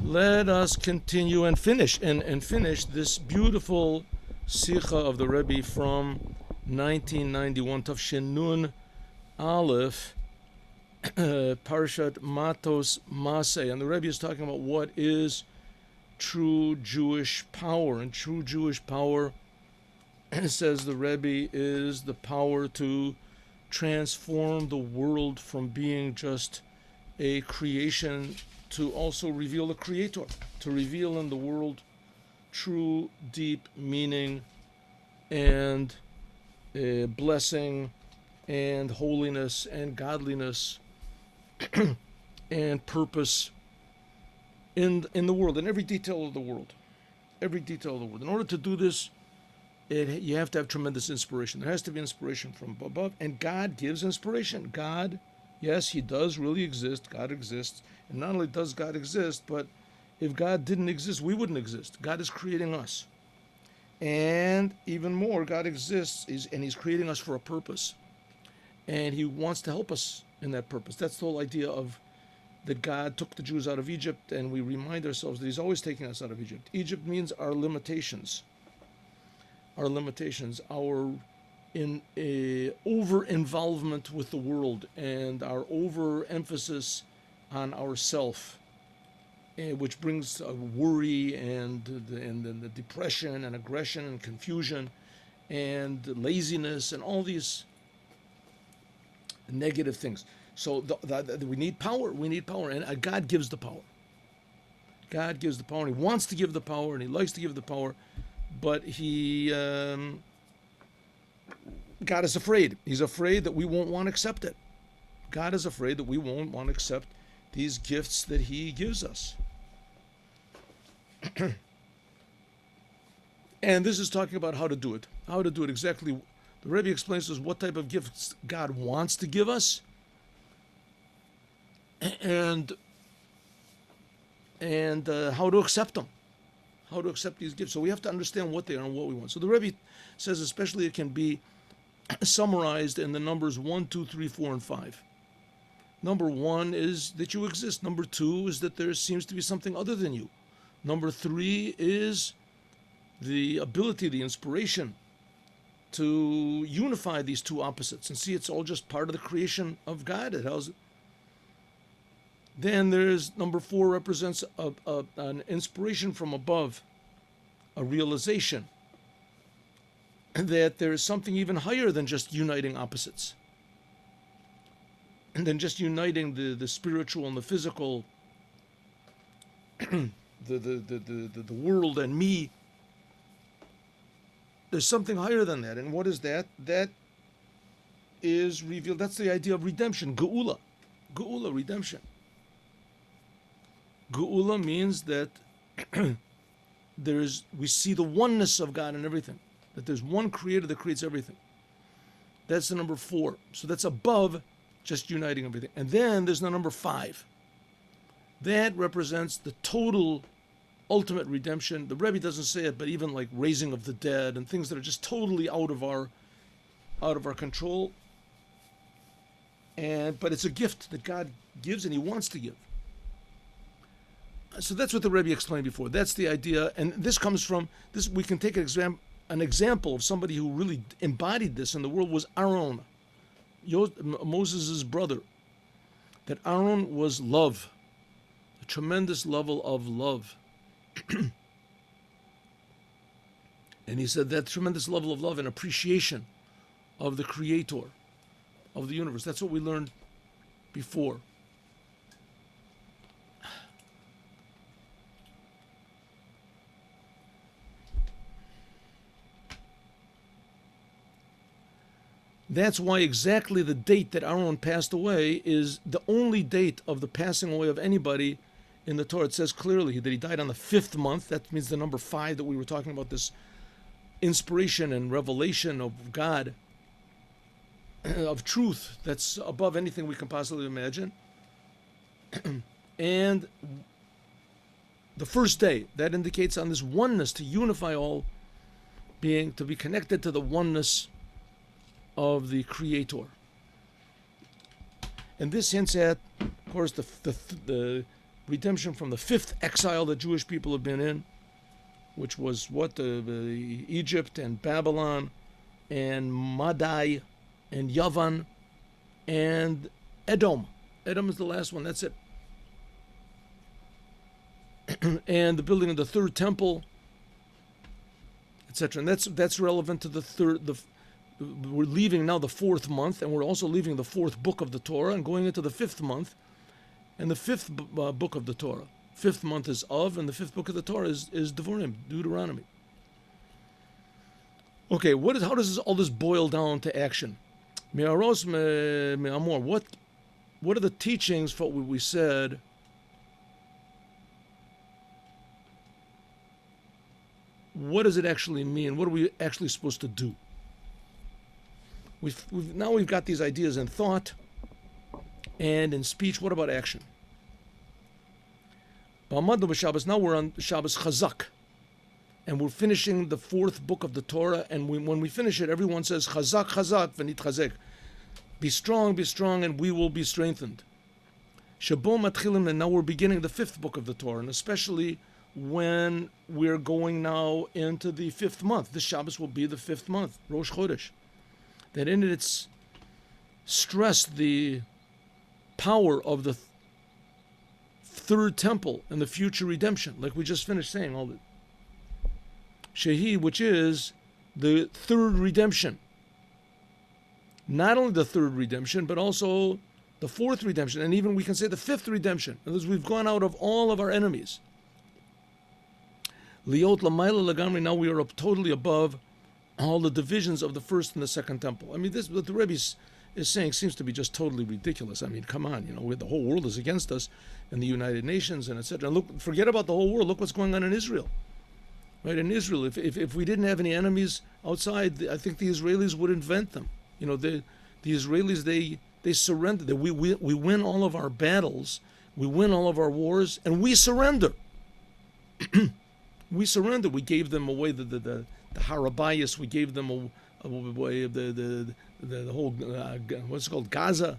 Let us continue and finish this beautiful Sikha of the Rebbe from 1991, Tafshin Nun Aleph, Parshat Matos Maseh. And the Rebbe is talking about what is true Jewish power. And true Jewish power, says the Rebbe, is the power to transform the world from being just a creation to also reveal the Creator, to reveal in the world true, deep meaning and blessing and holiness and godliness and purpose in the world, in every detail of the world. Every detail of the world. In order to do this, you have to have tremendous inspiration. There has to be inspiration from above, and God gives inspiration. God, yes, He does really exist. God exists. And not only does God exist, but if God didn't exist, we wouldn't exist. God is creating us. And even more, God exists, and He's creating us for a purpose. And He wants to help us in that purpose. That's the whole idea of that God took the Jews out of Egypt, and we remind ourselves that He's always taking us out of Egypt. Egypt means our limitations. Our limitations, our over-involvement with the world, and our over-emphasis on ourself, which brings worry and the depression and aggression and confusion and laziness and all these negative things. So we need power. We need power, and God gives the power. God gives the power, and He wants to give the power, and He likes to give the power, but God is afraid. He's afraid that we won't want to accept it. God is afraid that we won't want to accept these gifts that He gives us. And this is talking about how to do it. How to do it exactly. The Rebbe explains to us what type of gifts God wants to give us, and how to accept them. How to accept these gifts. So we have to understand what they are and what we want. So the Rebbe says especially it can be summarized in the numbers 1, 2, 3, 4, and 5. Number 1 is that you exist. Number 2 is that there seems to be something other than you. Number 3 is the ability, the inspiration to unify these two opposites and see it's all just part of the creation of God. Then there's number 4 represents an inspiration from above, a realization that there is something even higher than just uniting opposites, and then just uniting the spiritual and the physical, the world and me. There's something higher than that. And what is that? That is revealed. That's the idea of redemption, geula. Geula, redemption. Geula means that we see the oneness of God in everything. That there's one creator that creates everything. That's the number 4. So that's above just uniting everything. And then there's the number 5. That represents the total ultimate redemption. The Rebbe doesn't say it, but even like raising of the dead and things that are just totally out of our control. But it's a gift that God gives and He wants to give. So that's what the Rebbe explained before. That's the idea, and this comes from this. We can take an example of somebody who really embodied this in the world was Aaron, Moses' brother. That Aaron was love, a tremendous level of love. And he said that tremendous level of love and appreciation of the Creator of the universe. That's what we learned before. That's why exactly the date that Aaron passed away is the only date of the passing away of anybody in the Torah. It says clearly that he died on the 5th month. That means the number 5 that we were talking about, this inspiration and revelation of God, of truth that's above anything we can possibly imagine. And the first day, that indicates on this oneness, to unify all being, to be connected to the oneness of the Creator. And this hints at, of course, the redemption from the fifth exile that Jewish people have been in, which was what the Egypt and Babylon and Madai and Yavan and Edom. Edom is the last one. That's it. And the building of the third temple, etc. And that's relevant to the third. We're leaving now the fourth month, and we're also leaving the fourth book of the Torah and going into the fifth month, and the fifth book of the Torah. Fifth month is Av, and the fifth book of the Torah is Devarim, Deuteronomy. Okay, how does all this boil down to action? Me'aros me'amor. What are the teachings for what we said? What does it actually mean? What are we actually supposed to do? We've got these ideas in thought and in speech. What about action? Now we're on Shabbos Chazak, and we're finishing the fourth book of the Torah. And when we finish it, everyone says Chazak, Chazak, v'nit chazek. Be strong, and we will be strengthened. Shabo matchilim, and now we're beginning the fifth book of the Torah, and especially when we're going now into the fifth month. This Shabbos will be the fifth month, Rosh Chodesh. That in it, it's stressed the power of the third temple and the future redemption, like we just finished saying all that. Shehi, which is the third redemption. Not only the third redemption, but also the fourth redemption, and even we can say the fifth redemption. In other words, we've gone out of all of our enemies. Liot lamayla lagamri, now we are up totally above all the divisions of the first and the second temple. I mean, this what the Rebbe is saying seems to be just totally ridiculous. I mean, come on, the whole world is against us, and the United Nations and etc. And look, forget about the whole world. Look what's going on in Israel. Right, in Israel, if we didn't have any enemies outside, I think the Israelis would invent them. The Israelis, they surrender. We win all of our battles, we win all of our wars, and we surrender. We surrender. We gave them away the Harabayas. We gave them away the whole what's it called, Gaza,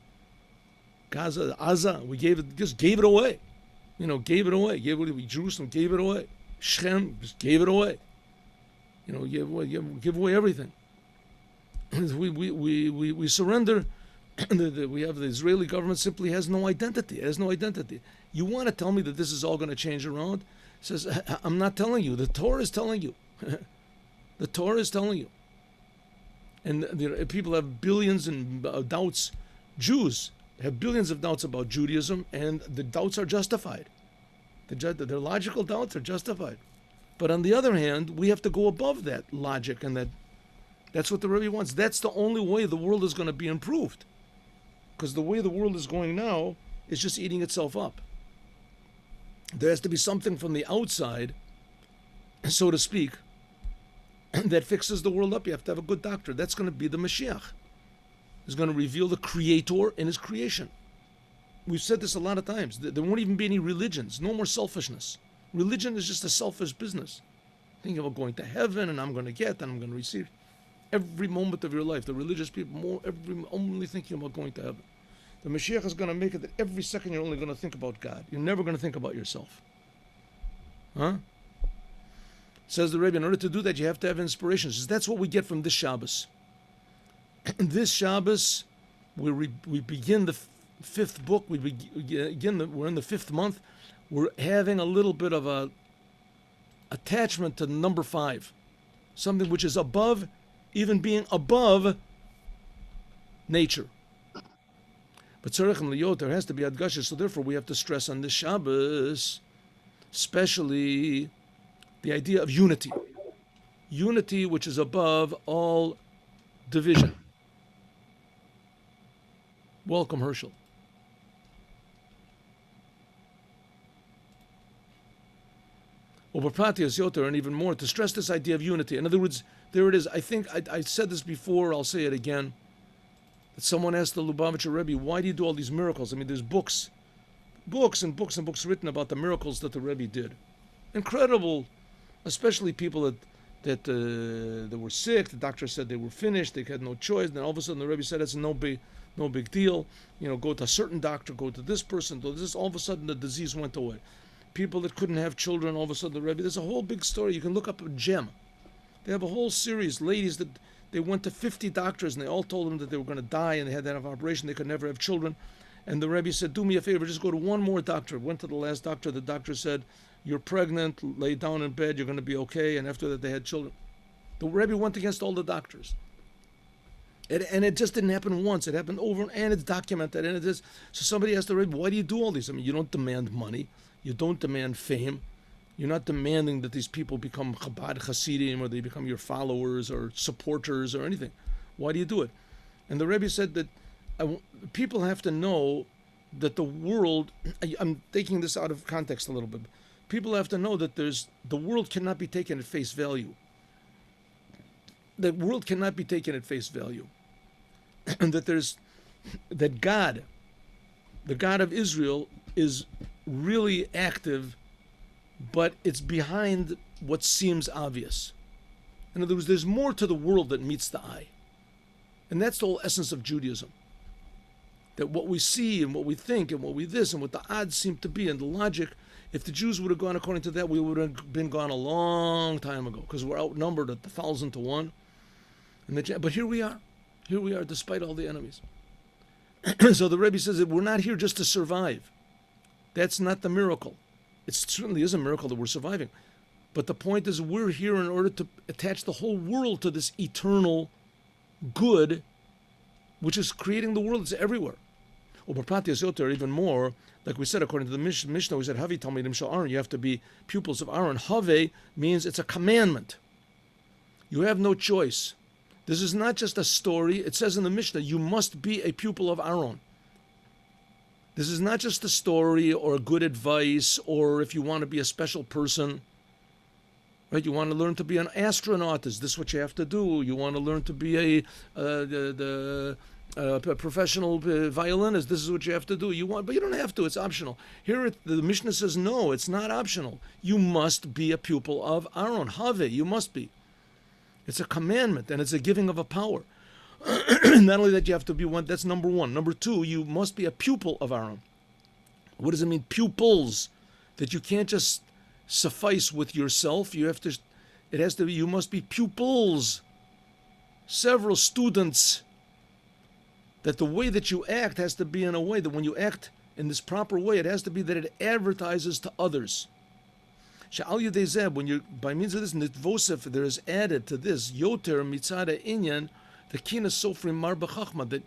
We just gave it away. Gave it away. Jerusalem gave it away. Shem just gave it away. Give away everything. We surrender. We have the Israeli government simply has no identity. It has no identity. You want to tell me that this is all going to change around? It says, I'm not telling you. The Torah is telling you. The Torah is telling you. And people have billions and doubts. Jews have billions of doubts about Judaism, and the doubts are justified. Their logical doubts are justified. But on the other hand, we have to go above that logic, and that's what the Rebbe wants. That's the only way the world is going to be improved. Because the way the world is going now is just eating itself up. There has to be something from the outside, so to speak, that fixes the world up. You have to have a good doctor. That's going to be the Moshiach. He's going to reveal the Creator in His creation. We've said this a lot of times. There won't even be any religions. No more selfishness. Religion is just a selfish business. Thinking about going to heaven, and I'm going to get, and I'm going to receive. Every moment of your life, the religious people only thinking about going to heaven. The Moshiach is going to make it that every second you're only going to think about God. You're never going to think about yourself. Says the Rebbe, in order to do that, you have to have inspiration. Says that's what we get from this Shabbos. This Shabbos, we begin the fifth book. We're in the fifth month. We're having a little bit of a attachment to number 5, something which is above, even being above nature. But tzarechim liyot, there has to be adgasha, so therefore we have to stress on this Shabbos, especially the idea of unity. Unity which is above all division. Welcome, Herschel. And even more, to stress this idea of unity. In other words, there it is. I think I said this before, I'll say it again. That someone asked the Lubavtcher Rebbe, why do you do all these miracles? I mean, there's books and books written about the miracles that the Rebbe did. Incredible, especially people that were sick. The doctor said they were finished, they had no choice. Then all of a sudden the Rebbe said, that's no no big deal. Go to a certain doctor, go to this person, do this. All of a sudden, the disease went away. People that couldn't have children, all of a sudden, the Rebbe. There's a whole big story. You can look up a gem. They have a whole series. Ladies that they went to 50 doctors and they all told them that they were going to die and they had that operation. They could never have children. And the Rebbe said, do me a favor, just go to one more doctor. Went to the last doctor. The doctor said, you're pregnant, lay down in bed, you're going to be okay. And after that, they had children. The Rebbe went against all the doctors. And it just didn't happen once. It happened over, and it's documented. And it is. So somebody asked the Rebbe, why do you do all these? I mean, you don't demand money. You don't demand fame. You're not demanding that these people become Chabad Hasidim or they become your followers or supporters or anything. Why do you do it? And the Rebbe said that people have to know that the world, I'm taking this out of context a little bit. People have to know that the world cannot be taken at face value. The world cannot be taken at face value. And that God, the God of Israel, is really active, but it's behind what seems obvious. In other words, there's more to the world than meets the eye. And that's the whole essence of Judaism. That what we see and what we think and what we this and what the odds seem to be and the logic, if the Jews would have gone according to that, we would have been gone a long time ago because we're outnumbered at 1,000 to 1. But here we are despite all the enemies. So the Rebbe says that we're not here just to survive. That's not the miracle. It certainly is a miracle that we're surviving. But the point is we're here in order to attach the whole world to this eternal good, which is creating the world. It's everywhere. Even more, like we said, according to the Mishnah, we said, Havi Talmidim Shel Aaron, you have to be pupils of Aaron. Have means it's a commandment. You have no choice. This is not just a story. It says in the Mishnah, you must be a pupil of Aaron. This is not just a story or good advice or if you want to be a special person. Right? You want to learn to be an astronaut. Is this what you have to do? You want to learn to be a professional violinist. This is what you have to do. But you don't have to. It's optional. Here the Mishnah says, no, it's not optional. You must be a pupil of Aaron. Have, you must be. It's a commandment, and it's a giving of a power. Not only that you have to be one, that's number one. Number two, you must be a pupil of Aaron. What does it mean, pupils? That you can't just suffice with yourself. You must be pupils. Several students. That the way that you act has to be in a way that when you act in this proper way, it has to be that it advertises to others. When you by means of this nitvosef, there is added to this yoter mitzada inyan, the kina sofrim mar b'chachma, that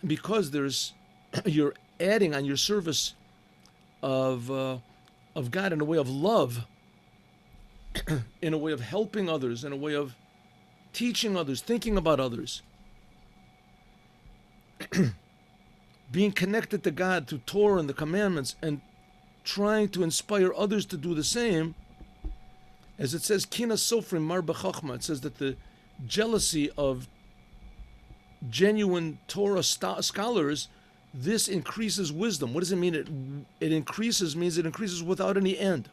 because you're adding on your service of God in a way of love, in a way of helping others, in a way of teaching others, thinking about others, being connected to God through Torah and the commandments, and trying to inspire others to do the same. As it says, Kina Sofrim Mar B'Chachma, it says that the jealousy of genuine Torah scholars, this increases wisdom. What does it mean? It increases means it increases without any end.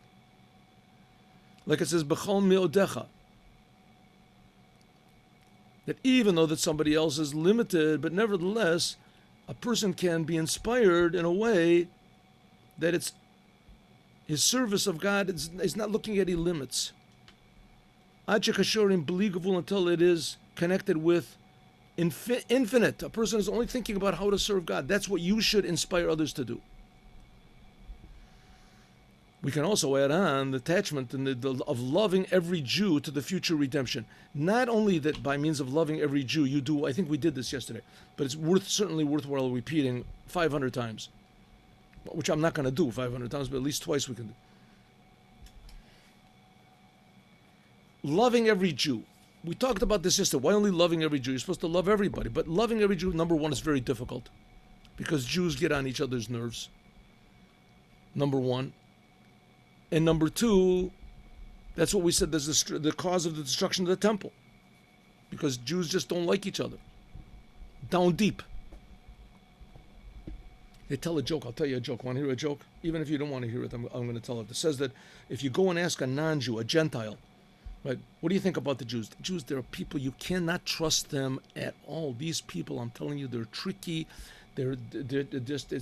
Like it says, B'chol Me'odecha. That even though that somebody else is limited, but nevertheless, a person can be inspired in a way that it's his service of God is not looking at any limits. Until it is connected with infinite. A person is only thinking about how to serve God. That's what you should inspire others to do. We can also add on the attachment of loving every Jew to the future redemption. Not only that by means of loving every Jew you do, I think we did this yesterday, but it's certainly worthwhile repeating 500 times. Which I'm not going to do 500 times, but at least twice we can do. Loving every Jew. We talked about this yesterday. Why only loving every Jew? You're supposed to love everybody. But loving every Jew, number one, is very difficult. Because Jews get on each other's nerves. Number one. And number two, that's what we said, there's the cause of the destruction of the temple. Because Jews just don't like each other. Down deep. They tell a joke. I'll tell you a joke. Want to hear a joke? Even if you don't want to hear it, I'm going to tell it. It says that if you go and ask a non-Jew, a Gentile, Right? What do you think about the Jews? The Jews, they're people, you cannot trust them at all. These people, I'm telling you, they're tricky. They're just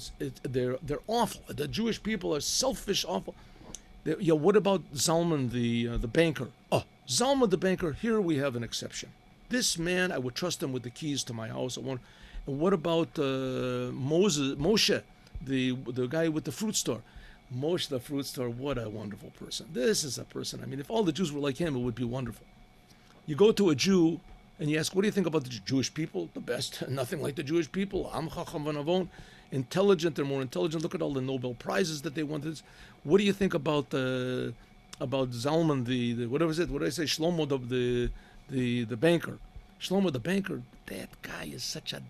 they're awful. The Jewish people are selfish, awful. What about Zalman the banker? Oh, Zalman the banker. Here we have an exception. This man, I would trust him with the keys to my house. And what about Moshe, the guy with the fruit store? Moshe the fruit store, what a wonderful person. This is a person, I mean, if all the Jews were like him, it would be wonderful. You go to a Jew and you ask, what do you think about the Jewish people? The best, nothing like the Jewish people. Am chacham v'navon. Intelligent, they're more intelligent. Look at all the Nobel Prizes that they won. What do you think about Zalman, the what was it? What did I say? Shlomo, the banker. Shlomo the banker, that guy is such a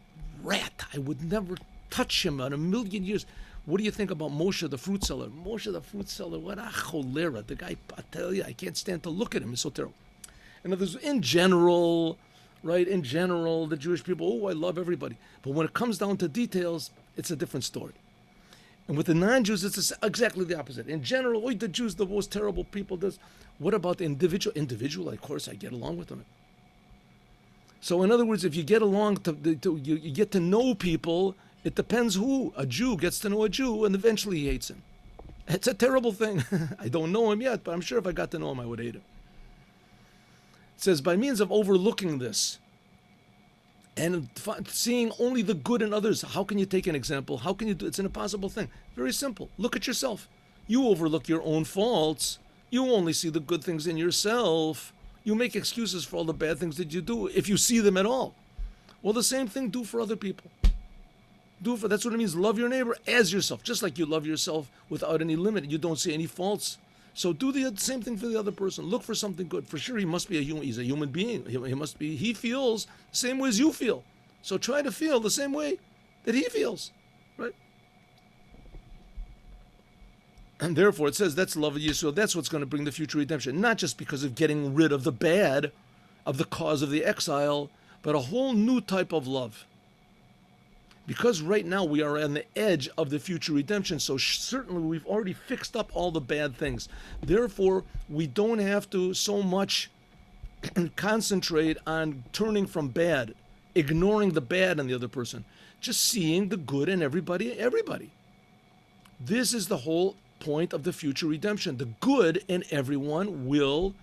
rat. I would never touch him in a million years. What do you think about Moshe the fruit seller? Moshe the fruit seller, what a cholera. The guy, I tell you, I can't stand to look at him. It's so terrible. In other words, in general, right, in general, the Jewish people, I love everybody. But when it comes down to details, it's a different story. And with the non-Jews, it's exactly the opposite. In general, the Jews, the most terrible people. What about the individual? Individual, of course, I get along with them. So in other words, if you get along, you get to know people, it depends who. A Jew gets to know a Jew, and eventually he hates him. It's a terrible thing. I don't know him yet, but I'm sure if I got to know him, I would hate him. It says, by means of overlooking this and seeing only the good in others, how can you take an example? How can you do it? It's an impossible thing. Very simple. Look at yourself. You overlook your own faults. You only see the good things in yourself. You make excuses for all the bad things that you do, if you see them at all. Well, the same thing do for other people. That's what it means. Love your neighbor as yourself, just like you love yourself without any limit. You don't see any faults. So do the same thing for the other person. Look for something good. For sure, he must be a human. He's a human being. He feels the same way as you feel. So try to feel the same way that he feels, right? And therefore, it says that's love of Yisrael. That's what's going to bring the future redemption. Not just because of getting rid of the bad, of the cause of the exile, but a whole new type of love. Because right now we are on the edge of the future redemption, so certainly we've already fixed up all the bad things. Therefore, we don't have to so much concentrate on turning from bad, ignoring the bad in the other person, just seeing the good in everybody. This is the whole point of the future redemption. The good in everyone will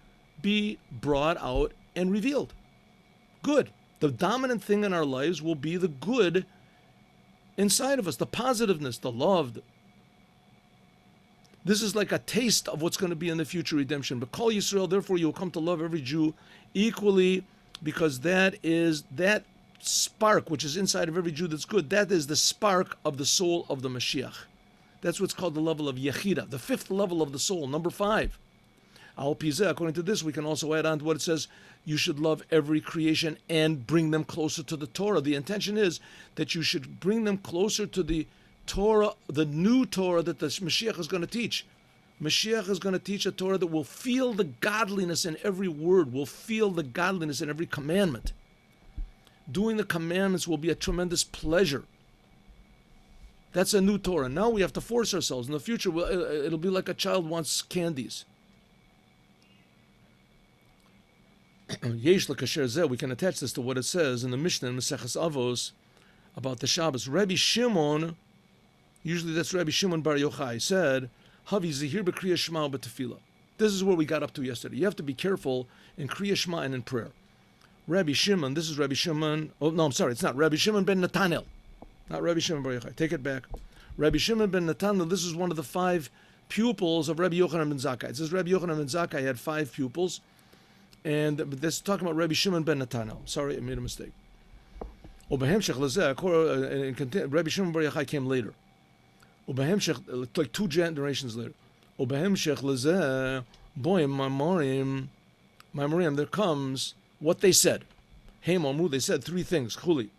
be brought out and revealed. Good. The dominant thing in our lives will be the good inside of us, the positiveness, the love. This is like a taste of what's going to be in the future redemption. But call Yisrael, therefore you will come to love every Jew equally, because that spark which is inside of every Jew that's good, that is the spark of the soul of the Moshiach. That's what's called the level of Yechida, the fifth level of the soul, number 5. Al Pizeh, according to this, we can also add on to what it says, you should love every creation and bring them closer to the Torah. The intention is that you should bring them closer to the Torah, the new Torah that the Mashiach is going to teach. Mashiach is going to teach a Torah that will feel the godliness in every word, will feel the godliness in every commandment. Doing the commandments will be a tremendous pleasure. That's a new Torah. Now we have to force ourselves. In the future, it'll be like a child wants candies. Yesh l'kasher zeh, we can attach this to what it says in the Mishnah in Maseches Avos about the Shabbos. Rabbi Shimon, usually that's Rabbi Shimon Bar Yochai, said, Havi zihir b'kriyas shema b'tefillah. This is where we got up to yesterday. You have to be careful in kriyas shema and in prayer. Rabbi Shimon, this is Rabbi Shimon, oh no, I'm sorry, it's not. Rabbi Shimon ben Natanel. Not Rabbi Shimon Bar Yochai. Take it back. Rabbi Shimon ben Natanel, this is one of the 5 pupils of Rabbi Yochanan ben Zakkai. It says Rabbi Yochanan ben Zakkai had 5 pupils. And this is talking about Rabbi Shimon ben Natanel. Sorry, I made a mistake. Rabbi Shimon Bar Yochai came later. Like 2 generations later. There comes what they said. They said 3 things. Chuli.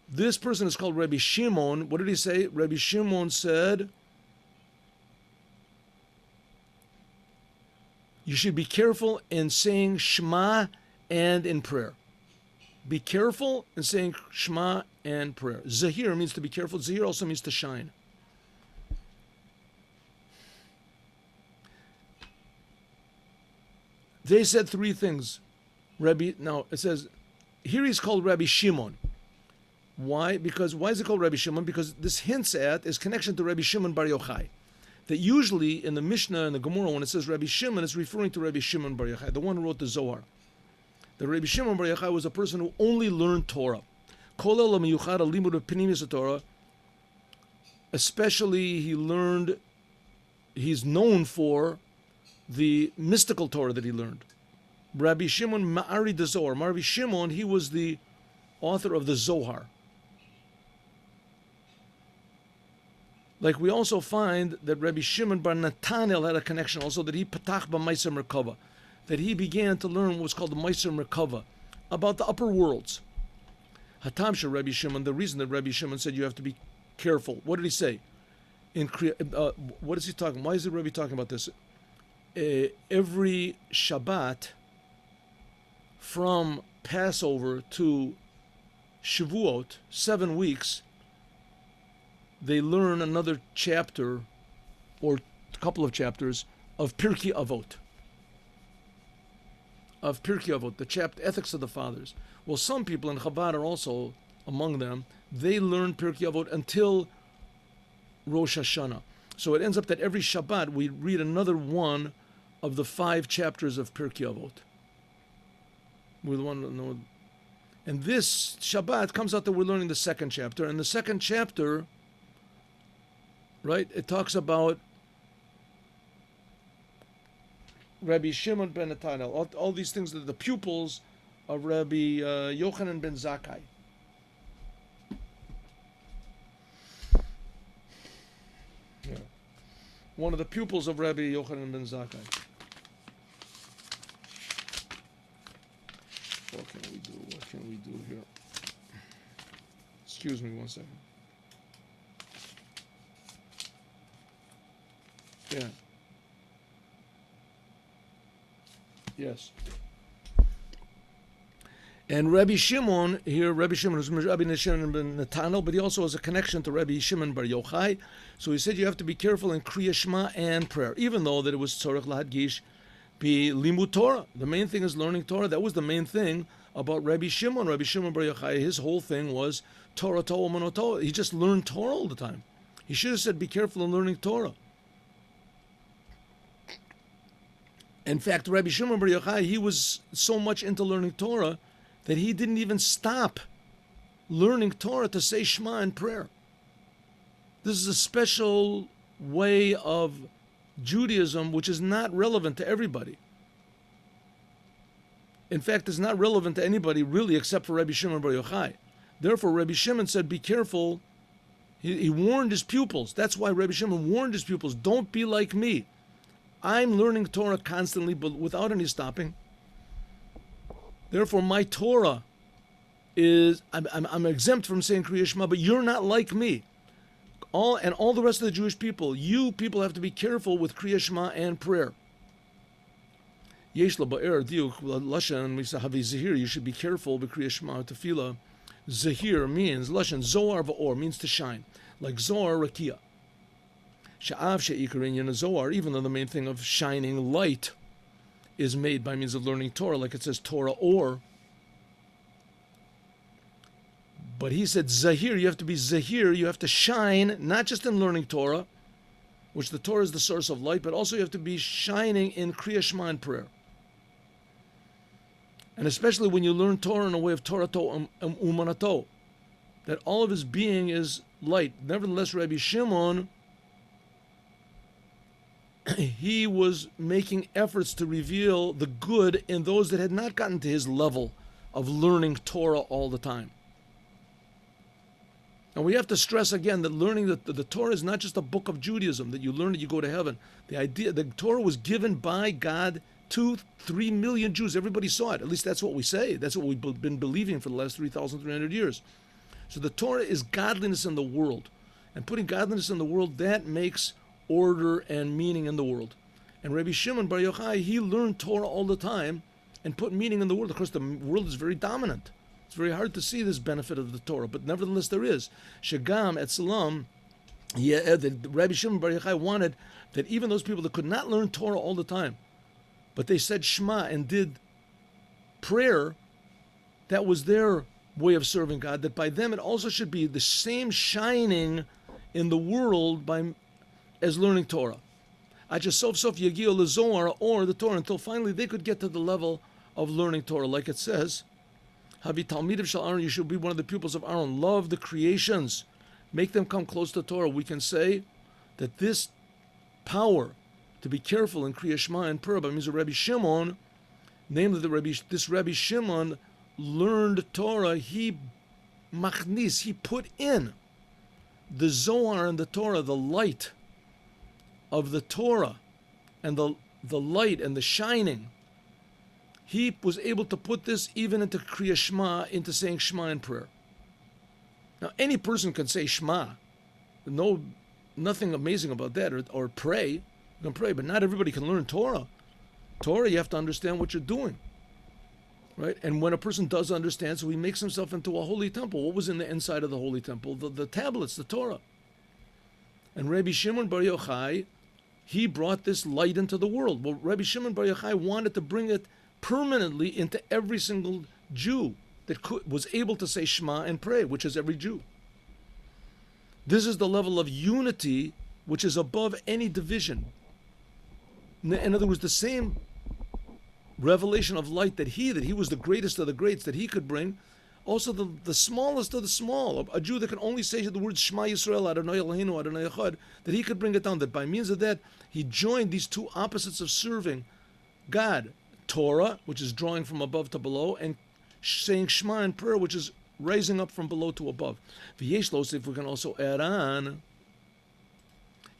This person is called Rabbi Shimon. What did he say? Rabbi Shimon said, you should be careful in saying Shema and in prayer. Be careful in saying Shema and prayer. Zahir means to be careful. Zahir also means to shine. They said three things. Now it says, here he's called Rabbi Shimon. Why? Why is it called Rabbi Shimon? Because this hints at his connection to Rabbi Shimon Bar Yochai. That usually in the Mishnah and the Gemara, when it says Rabbi Shimon, it's referring to Rabbi Shimon Bar Yochai, the one who wrote the Zohar. The Rabbi Shimon Bar Yochai was a person who only learned Torah. Torah. Especially he's known for the mystical Torah that he learned. Rabbi Shimon Ma'ari de Zohar. Rabbi Shimon, he was the author of the Zohar. Like we also find that Rabbi Shimon Bar Natanel had a connection also, that he patach b'maiser merkava, that he began to learn what was called the maiser merkava, about the upper worlds. Hatamsha Rabbi Shimon, the reason that Rabbi Shimon said you have to be careful. What did he say? What is he talking? Why is the Rebbe talking about this? Every Shabbat, from Passover to Shavuot, 7 weeks, they learn another chapter or a couple of chapters of Pirkei Avot. Of Pirkei Avot, the chapter Ethics of the Fathers. Well, some people in Chabad are also among them. They learn Pirkei Avot until Rosh Hashanah. So it ends up that every Shabbat we read another one of the 5 chapters of Pirkei Avot. And this Shabbat comes out that we're learning the 2nd chapter. And the 2nd chapter, right, it talks about Rabbi Shimon ben Natanel, all these things, the pupils of Rabbi Yochanan ben Zakkai. Yeah. One of the pupils of Rabbi Yochanan ben Zakkai. What can we do? What can we do here? Excuse me 1 second. Yeah. Yes. And Rabbi Shimon, here, Rabbi Shimon is Rabbi Shimon ben Natanel, but he also has a connection to Rabbi Shimon Bar Yochai. So he said you have to be careful in Kriya Shema and prayer, even though that it was Tzorech Lahadgish be Limud Torah. The main thing is learning Torah. That was the main thing about Rabbi Shimon. Rabbi Shimon Bar Yochai, his whole thing was Torah, Torah, Monotorah. He just learned Torah all the time. He should have said, be careful in learning Torah. In fact, Rabbi Shimon Bar Yochai, he was so much into learning Torah that he didn't even stop learning Torah to say Shema in prayer. This is a special way of Judaism which is not relevant to everybody. In fact, it's not relevant to anybody really except for Rabbi Shimon Bar Yochai. Therefore, Rabbi Shimon said, be careful. He warned his pupils. That's why Rabbi Shimon warned his pupils, don't be like me. I'm learning Torah constantly, but without any stopping. Therefore, my Torah is, I'm exempt from saying Kriya Shema, but you're not like me. All the rest of the Jewish people, you people have to be careful with Kriya Shema and prayer. Yesh ba'er diuk lashon misahavi zahir. You should be careful with Kriya Shema tefillah. Zahir means lashon zohar va'or, means to shine, like zohar rakia. Sha'av she'ikarin yana zohar, even though the main thing of shining light is made by means of learning Torah, like it says Torah or. But he said zahir, you have to be zahir, you have to shine, not just in learning Torah, which the Torah is the source of light, but also you have to be shining in Kriya Shema and prayer. And especially when you learn Torah in a way of Torah to umanato, that all of his being is light. Nevertheless, Rabbi Shimon, he was making efforts to reveal the good in those that had not gotten to his level of learning Torah all the time. And we have to stress again that learning the Torah is not just a book of Judaism, that you learn it, you go to heaven. The Torah was given by God to 3 million Jews. Everybody saw it. At least that's what we say. That's what we've been believing for the last 3,300 years. So the Torah is godliness in the world. And putting godliness in the world, that makes order and meaning in the world. And Rabbi Shimon Bar Yochai, he learned Torah all the time and put meaning in the world. Of course, the world is very dominant. It's very hard to see this benefit of the Torah, but nevertheless there is. Shagam et Salam, Rabbi Shimon Bar Yochai wanted that even those people that could not learn Torah all the time, but they said Shema and did prayer, that was their way of serving God, that by them it also should be the same shining in the world as learning Torah. Sof Sof Yagil Zohar, or the Torah, until finally they could get to the level of learning Torah. Like it says, Havi Talmidim Shal Aaron, you should be one of the pupils of Aaron. Love the creations. Make them come close to Torah. We can say that this power to be careful in Kriya Shema and prayer by means of Rabbi Shimon, namely this Rabbi Shimon learned Torah, he put in the Zohar and the Torah, the light of the Torah and the light and the shining. He was able to put this even into Kriya Shema, into saying Shema in prayer. Now, any person can say Shema. Nothing amazing about that, or pray. You can pray, but not everybody can learn Torah. Torah, you have to understand what you're doing. Right? And when a person does understand, so he makes himself into a holy temple. What was in the inside of the holy temple? The tablets, the Torah. And Rabbi Shimon Bar Yochai, he brought this light into the world. Well, Rabbi Shimon Bar Yochai wanted to bring it permanently into every single Jew that was able to say Shema and pray, which is every Jew. This is the level of unity which is above any division. In other words, the same revelation of light that he was the greatest of the greats that he could bring, also the smallest of the small, a Jew that can only say the words Shema Yisrael, Adonai Eloheinu, Adonai Echad, that he could bring it down, that by means of that, he joined these two opposites of serving God, Torah, which is drawing from above to below, and saying Shema in prayer, which is rising up from below to above. If we can also add on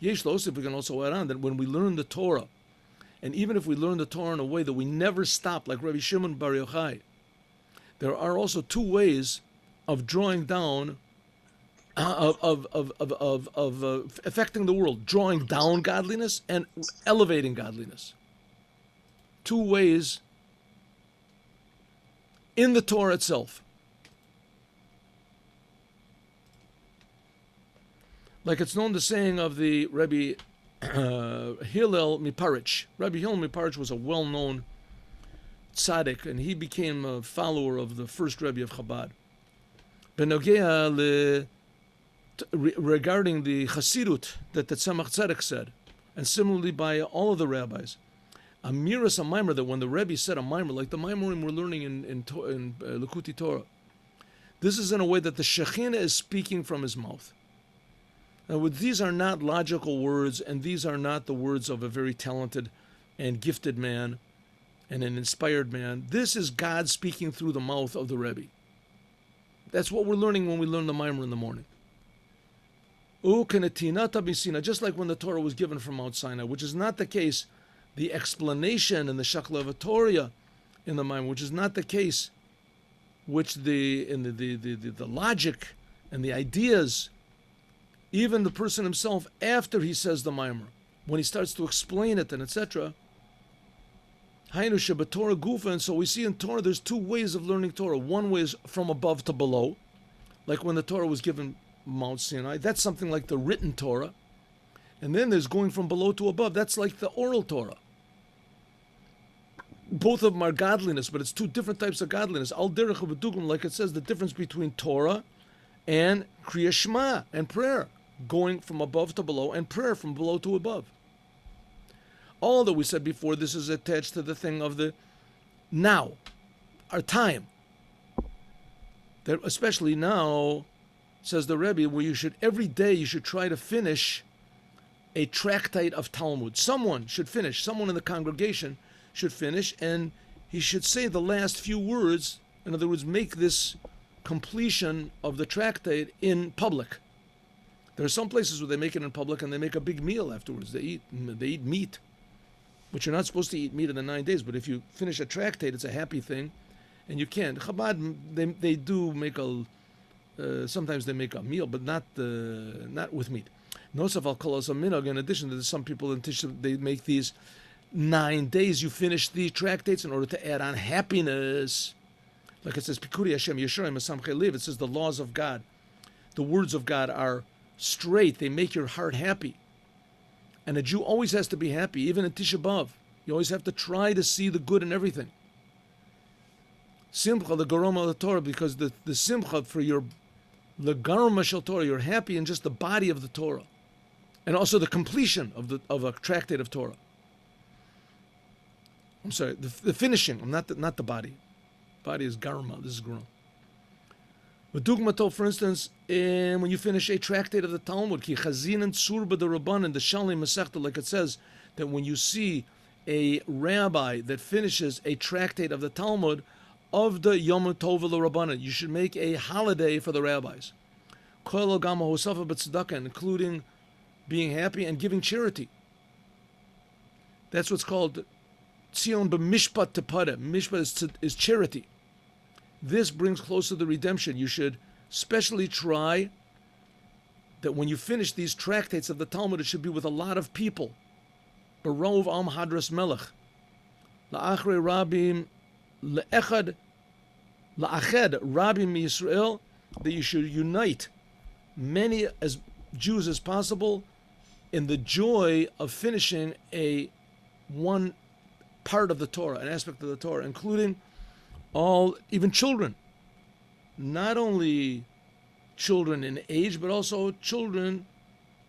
that when we learn the Torah, and even if we learn the Torah in a way that we never stop, like Rabbi Shimon Bar Yochai, there are also two ways of drawing down, of affecting the world, drawing down godliness and elevating godliness. Two ways in the Torah itself. Like it's known the saying of the Rebbe Hillel Miparich. Rabbi Hillel Miparich was a well-known tzaddik, and he became a follower of the first Rebbe of Chabad. Regarding the Chassidut that the Tzemach Tzedek said, and similarly by all of the rabbis, Amiras a Maimer, that when the Rebbe said a Maimer, like the Maimerim we're learning in Likutei Torah, this is in a way that the Shekhinah is speaking from his mouth. Now, these are not logical words, and these are not the words of a very talented and gifted man and an inspired man. This is God speaking through the mouth of the Rebbe. That's what we're learning when we learn the Maimer in the morning. Just like when the Torah was given from Mount Sinai, which is not the case, the explanation and the Shaklavatoria in the Maimer, which is not the case, which the logic and the ideas, even the person himself, after he says the Maimer, when he starts to explain it and etc. Hainu Torah Gufa, and so we see in Torah there's two ways of learning Torah. One way is from above to below, like when the Torah was given Mount Sinai. That's something like the written Torah. And then there's going from below to above. That's like the oral Torah. Both of them are godliness, but it's two different types of godliness. Al derech v'dugim, like it says, the difference between Torah and Kriya Shema and prayer, going from above to below, and prayer from below to above. All that we said before, this is attached to the thing of the now, our time. That especially now, says the Rebbe, where you should, every day you should try to finish a tractate of Talmud. Someone should finish, someone in the congregation should finish, and he should say the last few words, in other words, make this completion of the tractate in public. There are some places where they make it in public and they make a big meal afterwards. They eat meat, which you're not supposed to eat meat in the 9 days, but if you finish a tractate, it's a happy thing, and you can. Chabad, they do make sometimes they make a meal, but not with meat. Nosaf al kol minhag. In addition to this, some people in Tisha, they make these 9 days. You finish the tractates in order to add on happiness. Like it says, Pikuri Hashem Yesharim Asamche Liv. It says the laws of God, the words of God are straight. They make your heart happy. And a Jew always has to be happy, even in Tisha B'Av. You always have to try to see the good in everything. Simcha, the garoma of the Torah, because the simcha for your the garoma shel Torah, you're happy in just the body of the Torah, and also the completion of a tractate of Torah. I'm sorry, the finishing. Not the body. Body is garma. This is garoma. But dugmato, for instance, when you finish a tractate of the Talmud, ki chazin and surba the Rabbanan, the Shalim Masechta, like it says that when you see a rabbi that finishes a tractate of the Talmud of the Yom Tov Rabbanan, you should make a holiday for the rabbis. Kol gama hosafa b'tzedakah, including being happy and giving charity. That's what's called tzion b'mishpat tepara. Mishpat is charity. This brings closer the redemption. You should specially try that when you finish these tractates of the Talmud, it should be with a lot of people. Barov am hadras melech. La'achrei rabim le'echad la'ached rabim Yisrael, that you should unite many as Jews as possible in the joy of finishing one part of the Torah, an aspect of the Torah, including even children. Not only children in age, but also children,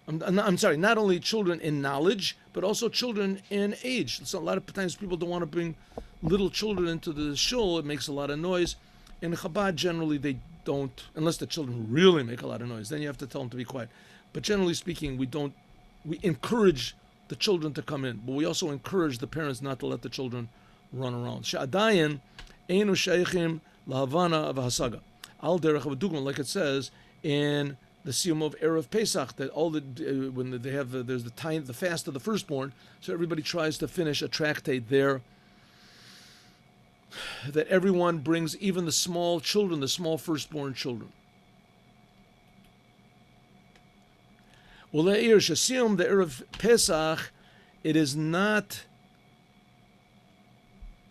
not only children in knowledge, but also children in age. So a lot of times people don't want to bring little children into the shul. It makes a lot of noise. In Chabad, generally, they don't, unless the children really make a lot of noise. Then you have to tell them to be quiet. But generally speaking, we encourage the children to come in, but we also encourage the parents not to let the children run around. Sha'adayin einu sheichim lahavana of hasaga. Al derech of dugma, like it says in the siyum of Erev Pesach, that when they have there's the fast of the firstborn, so everybody tries to finish a tractate there. That everyone brings, even the small children, the small firstborn children. Well, the Erev Pesach, it is not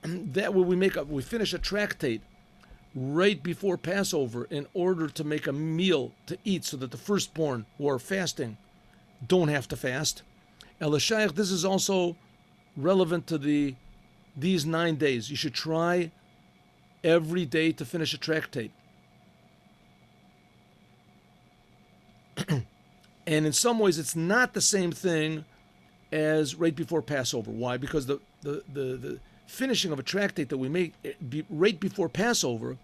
that when we finish a tractate right before Passover in order to make a meal to eat so that the firstborn who are fasting don't have to fast. Elishayach, this is also relevant to these 9 days. You should try every day to finish a tractate. And in some ways, it's not the same thing as right before Passover. Why? Because the finishing of a tractate that we make right before Passover,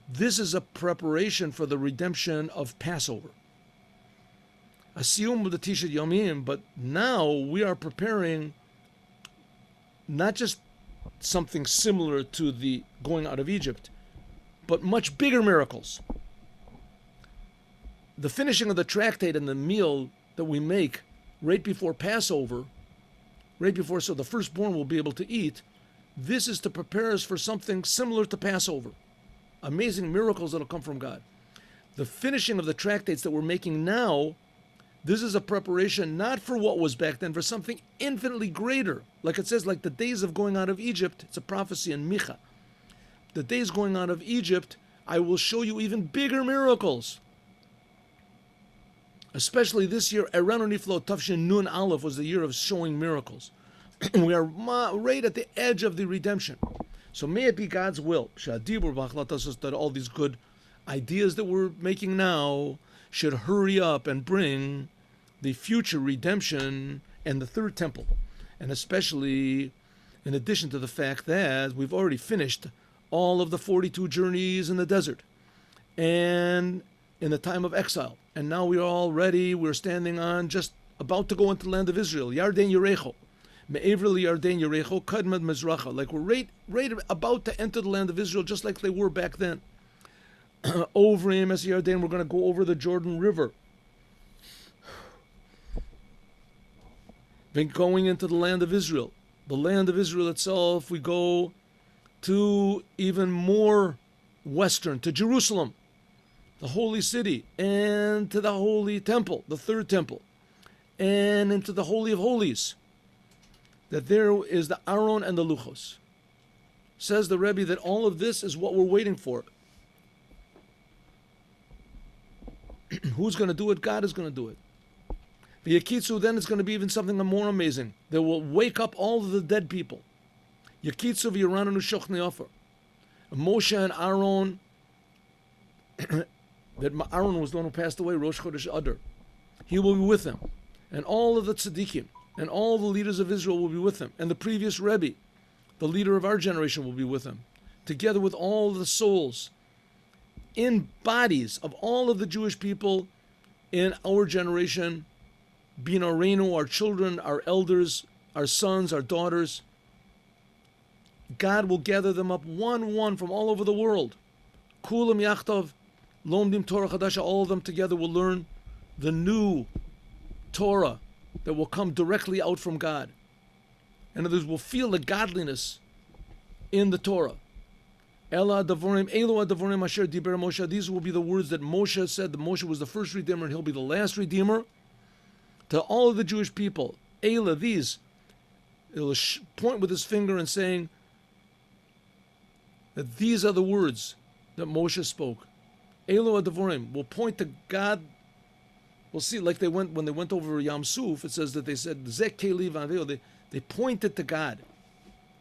this is a preparation for the redemption of Passover. Asiyum of the Tishat Yomim, but now we are preparing not just something similar to the going out of Egypt, but much bigger miracles. The finishing of the tractate and the meal that we make right before Passover, so the firstborn will be able to eat, this is to prepare us for something similar to Passover. Amazing miracles that will come from God. The finishing of the tractates that we're making now, this is a preparation not for what was back then, for something infinitely greater. Like it says, like the days of going out of Egypt, it's a prophecy in Micha. The days going out of Egypt, I will show you even bigger miracles. Especially this year, Eranu Niflo Tafshin Nun Aleph was the year of showing miracles. We are right at the edge of the redemption. So may it be God's will, that all these good ideas that we're making now should hurry up and bring the future redemption and the third temple. And especially in addition to the fact that we've already finished all of the 42 journeys in the desert and in the time of exile. And now we are all ready. We're standing on, just about to go into the land of Israel. Yarden Yerecho. Me'ever Yarden Yerecho, Kadmad Mizracha. Like we're right about to enter the land of Israel, just like they were back then. Over in Yarden, we're going to go over the Jordan River. Then going into the land of Israel. The land of Israel itself, we go to even more western, to Jerusalem, the holy city, and to the holy temple, the third temple, and into the Holy of Holies. That there is the Aron and the Luchos. Says the Rebbe that all of this is what we're waiting for. Who's going to do it? God is going to do it. The Yakitsu, then it's going to be even something more amazing. They will wake up all of the dead people. Yakitsu v'Yarananu Shochni Ofer. Moshe and Aaron, that Aaron was the one who passed away, Rosh Chodesh Adar. He will be with them. And all of the tzaddikim, and all the leaders of Israel will be with them. And the previous Rebbe, the leader of our generation, will be with them. Together with all the souls in bodies of all of the Jewish people in our generation, being our reinu, our children, our elders, our sons, our daughters. God will gather them up one from all over the world. Kulam Yachtov, Lomdim Torah Chadasha, all of them together will learn the new Torah that will come directly out from God. And others will feel the godliness in the Torah. Ela Davorim, Elo Davorim Asher Diber Moshe. These will be the words that Moshe said, that Moshe was the first Redeemer and he'll be the last Redeemer. To all of the Jewish people, Ela, these, he'll point with his finger and saying that these are the words that Moshe spoke. Elo Adavorim will point to God. We'll see, like when they went over Yam Suf, it says that they said, Zek Keli V'Aveo, they pointed to God.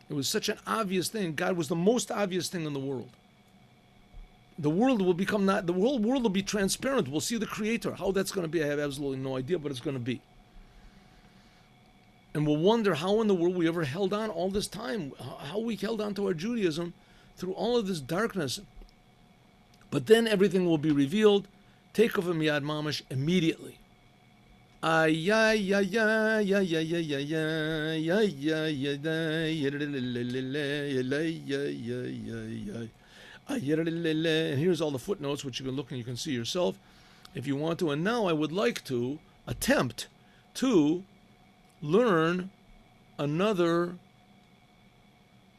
It was such an obvious thing. God was the most obvious thing in the world. The world will become the whole world will be transparent. We'll see the Creator. How that's going to be, I have absolutely no idea, but it's going to be. And we'll wonder how in the world we ever held on all this time, how we held on to our Judaism through all of this darkness. But then everything will be revealed. Take of a miyad mamash immediately. Ay ay ay ay ay ay ay ay ay. And here's all the footnotes, which you can look and you can see yourself if you want to. And now I would like to attempt to learn another